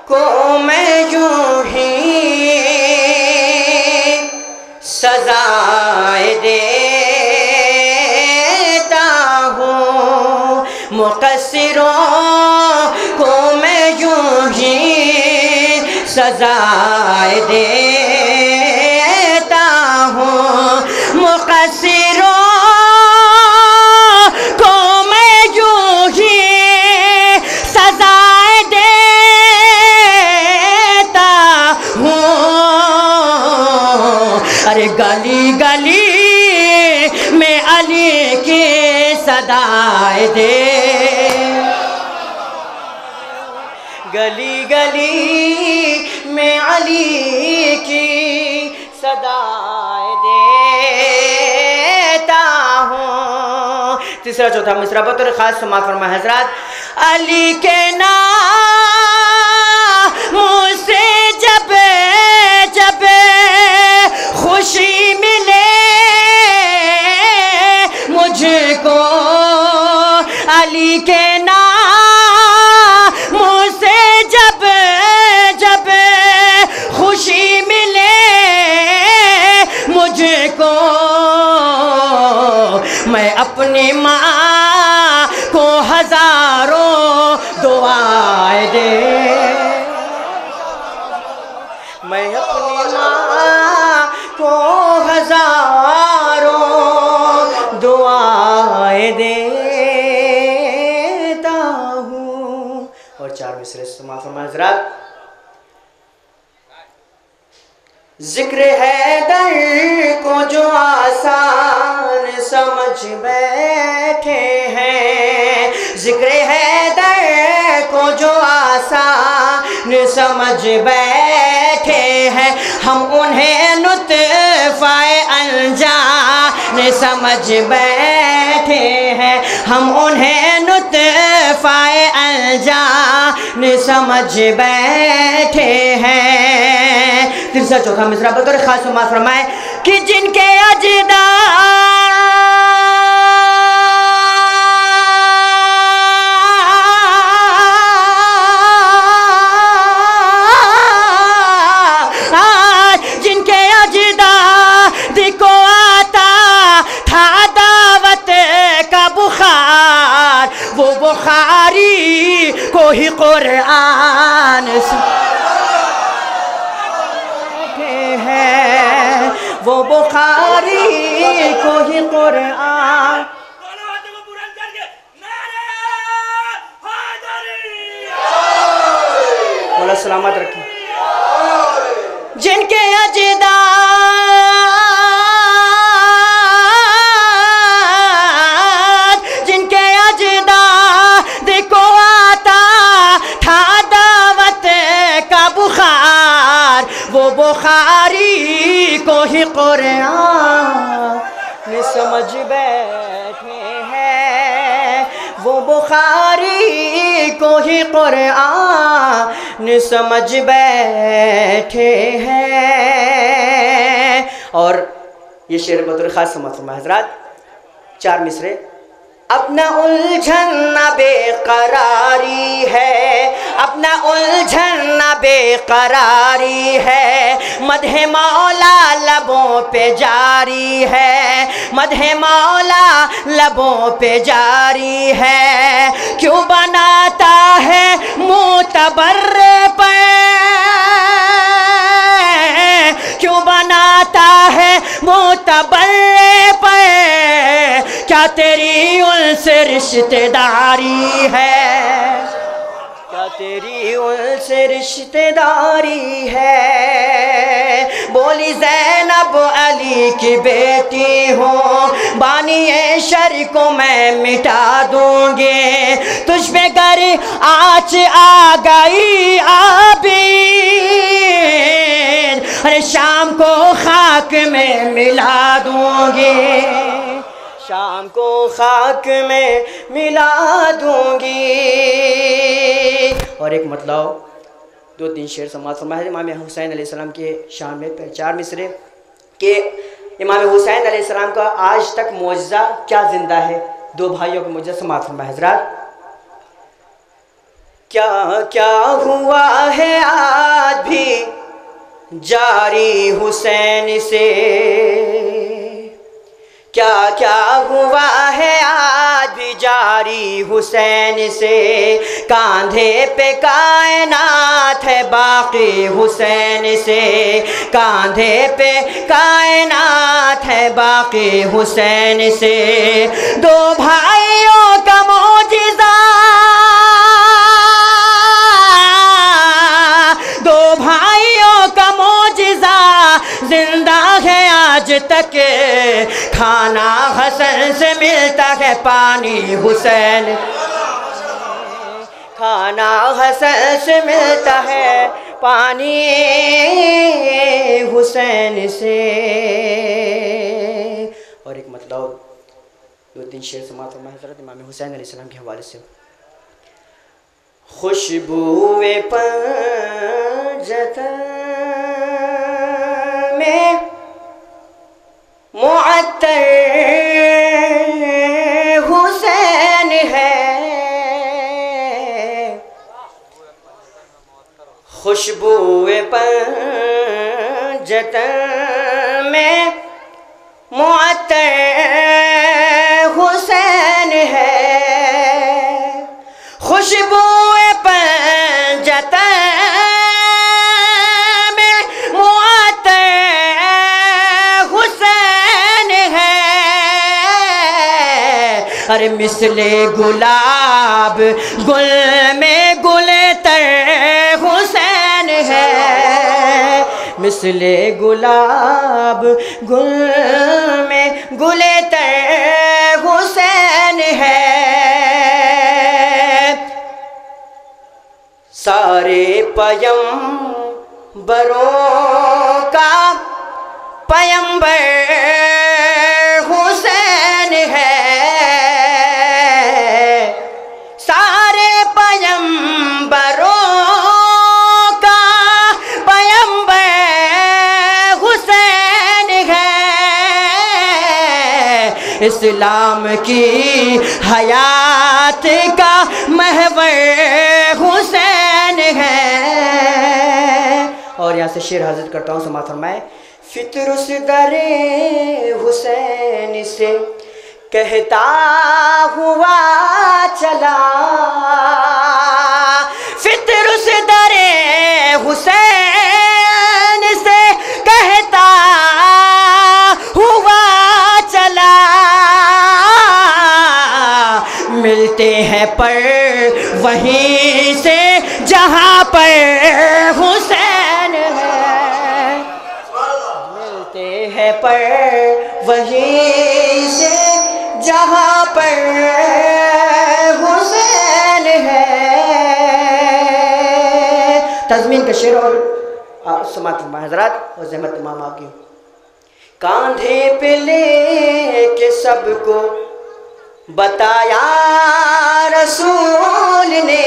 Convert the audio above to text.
کو میں یوں ہی سزائے دیتا ہوں، مقصروں کو میں یوں ہی سزائے دیتا ہوں، مقصروں کو میں یوں ہی سزائے دیتا ہوں، ارے گلی گلی میں علی کی صدائے دے، گلی گلی میں علی کی صدائے دیتا ہوں۔ تیسرا چوتھا مصرع بطور خاص سماعت فرمائے حضرات، علی کے نام سے جب جب خوشی ملے مجھ کو، علی کے نام سے جب جب خوشی ملے مجھ کو، میں اپنی ماں کو ہزاروں دعائیں دے، میں اپنی ماں کو ہزاروں دعائیں دیتا ہوں۔ اور چار مصرع سماعت فرمائے حضرات، ذکر حیدر کو جو آسان سمجھ بیٹھے ہیں، ذکر حیدر کو جو آسان سمجھ بیٹھے ہیں، ہم انہیں نطفہ انجان سمجھ بیٹھے ہیں، ہم انہیں نطفہ انجان سمجھ بیٹھے ہیں۔ تیسرا چوتھا مصرع بطور خاص سماعت فرمائے کہ جن کے اجداد کو آتا تھا دعوت کا بخار، وہ بخاری کو ہی قرآن وہ بخاری کو ہی قرآن، مولا سلامت رکھیں، جن کے اجداد کو آتا تھا دعوت کا بخار، وہ بخاری کو ہی قرآن سمجھ بیٹھے ہیں، وہ بخاری کو ہی قرآن سمجھ بیٹھے ہیں۔ اور یہ شعر بطور خاص سماعت فرمائے حضرات، چار مصرع، اپنا الجھن نہ بے قراری ہے، اپنا الجھن نہ بے قراری ہے، مدح مولا لبوں پہ جاری ہے، مدح مولا لبوں پہ جاری ہے، کیوں بناتا ہے معتبر پہ، کیوں بناتا ہے معتبر پہ، کیا تیری ان سے رشتہ داری ہے، کیا تیری ان سے رشتہ داری ہے، بولی زینب علی کی بیٹی ہوں، بانی شر کو میں مٹا دوں گی، تجھ پہ گر آج آ گئی عابد، ارے شام کو خاک میں ملا دوں گی، شام کو خاک میں ملا دوں گی۔ اور ایک مطلب دو تین شعر سماعت فرمائے امام حسین علیہ السلام کے شان میں 4 مصرے کہ امام حسین علیہ السلام کا آج تک معجزہ کیا زندہ ہے، 2 بھائیوں کا معجزہ سماعت فرمائے حضرات۔ کیا کیا ہوا ہے آج بھی جاری حسین سے، کیا کیا ہوا ہے آج بھی جاری حسین سے، کاندھے پہ کائنات ہے باقی حسین سے، کاندھے پہ کائنات ہے باقی حسین سے، 2 بھائیوں کا معجزہ، 2 بھائیوں کا معجزہ زندہ ہے آج تک، کھانا حسن سے ملتا ہے پانی حسین، کھانا حسن سے ملتا ہے پانی حسین سے۔ اور ایک مطلب 2-3 شعر سماعت فرمائے حضرت امام حسین علیہ السلام کے حوالے سے۔ خوشبوئے پنجتن میں معطر حسین ہے، خوشبوئے پنجتن میں معطر حسین ہے، خوشبوئے پنجتن میں معطر حسین ہے، ارے مثل گلاب گل میں گل تر حسین ہے، مثل گلاب گل میں گل تر حسین ہے، سارے پیمبروں کا پیمبر حسین ہے، سارے پیمبروں کا پیمبر حسین ہے، اسلام کی حیات کا محور حسین ہے۔ اور یہاں سے شعر حاضر کرتا ہوں سماعت فرمائے۔ فطر اس در حسین سے کہتا ہوا چلا، فطر اس در حسین سے کہتا ہوا چلا، ملتے ہیں پر وہیں سے جہاں پر حسین ہے، ملتے ہیں پر وہیں سے جہاں پر حسین ہے۔ تضمین کا شعر اور سماعت فرمائے حضرات اور زحمت تمام آپ کی۔ کاندھے پہ لے کے سب کو بتایا رسول نے،